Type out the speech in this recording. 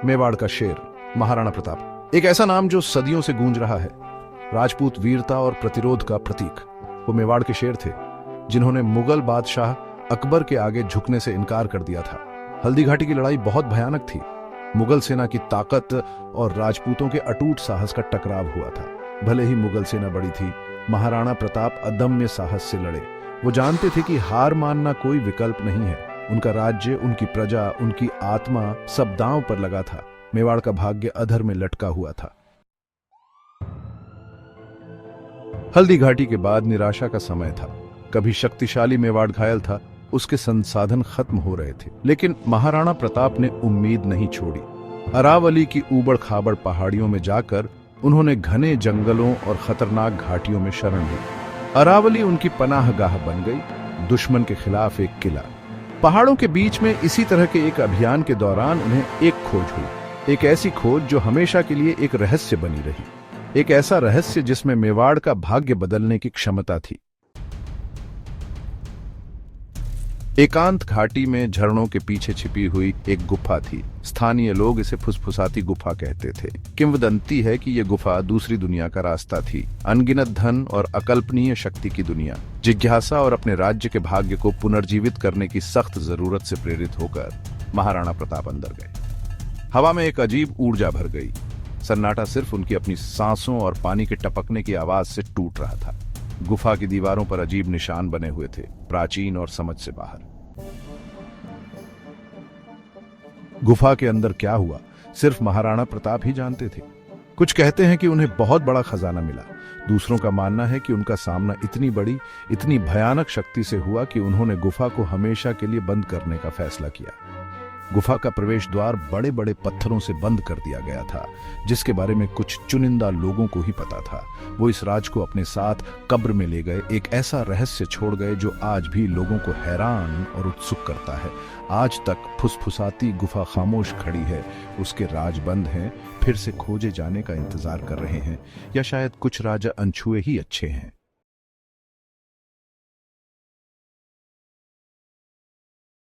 मेवाड़ का शेर महाराणा प्रताप, एक ऐसा नाम जो सदियों से गूंज रहा है। राजपूत वीरता और प्रतिरोध का प्रतीक। वो मेवाड़ के शेर थे जिन्होंने मुगल बादशाह अकबर के आगे झुकने से इनकार कर दिया था। हल्दी घाटी की लड़ाई बहुत भयानक थी। मुगल सेना की ताकत और राजपूतों के अटूट साहस का टकराव हुआ था। भले ही मुगल सेना बड़ी थी, महाराणा प्रताप अदम्य साहस से लड़े। वो जानते थे कि हार मानना कोई विकल्प नहीं है। उनका राज्य, उनकी प्रजा, उनकी आत्मा सब दांव पर लगा था। मेवाड़ का भाग्य अधर में लटका हुआ था। हल्दी घाटी के बाद निराशा का समय था। कभी शक्तिशाली मेवाड़ घायल था, उसके संसाधन खत्म हो रहे थे, लेकिन महाराणा प्रताप ने उम्मीद नहीं छोड़ी। अरावली की ऊबड़ खाबड़ पहाड़ियों में जाकर उन्होंने घने जंगलों और खतरनाक घाटियों में शरण ली। अरावली उनकी पनाहगाह बन गई, दुश्मन के खिलाफ एक किला। पहाड़ों के बीच में इसी तरह के एक अभियान के दौरान उन्हें एक खोज हुई, एक ऐसी खोज जो हमेशा के लिए एक रहस्य बनी रही। एक ऐसा रहस्य जिसमें मेवाड़ का भाग्य बदलने की क्षमता थी। एकांत घाटी में झरनों के पीछे छिपी हुई एक गुफा थी। स्थानीय लोग इसे फुसफुसाती गुफा कहते थे। किंवदंती है कि यह गुफा दूसरी दुनिया का रास्ता थी, अनगिनत धन और अकल्पनीय शक्ति की दुनिया। जिज्ञासा और अपने राज्य के भाग्य को पुनर्जीवित करने की सख्त जरूरत से प्रेरित होकर महाराणा प्रताप अंदर गए। हवा में एक अजीब ऊर्जा भर गई। सन्नाटा सिर्फ उनकी अपनी सांसों और पानी के टपकने की आवाज से टूट रहा था। गुफा की दीवारों पर अजीब निशान बने हुए थे, प्राचीन और समझ से बाहर। गुफा के अंदर क्या हुआ सिर्फ महाराणा प्रताप ही जानते थे। कुछ कहते हैं कि उन्हें बहुत बड़ा खजाना मिला। दूसरों का मानना है कि उनका सामना इतनी बड़ी, इतनी भयानक शक्ति से हुआ कि उन्होंने गुफा को हमेशा के लिए बंद करने का फैसला किया। गुफा का प्रवेश द्वार बड़े बड़े पत्थरों से बंद कर दिया गया था, जिसके बारे में कुछ चुनिंदा लोगों को ही पता था। वो इस राज को अपने साथ कब्र में ले गए, एक ऐसा रहस्य छोड़ गए जो आज भी लोगों को हैरान और उत्सुक करता है। आज तक फुसफुसाती गुफा खामोश खड़ी है, उसके राज बंद हैं, फिर से खोजे जाने का इंतजार कर रहे हैं, या शायद कुछ राज अनछुए ही अच्छे हैं।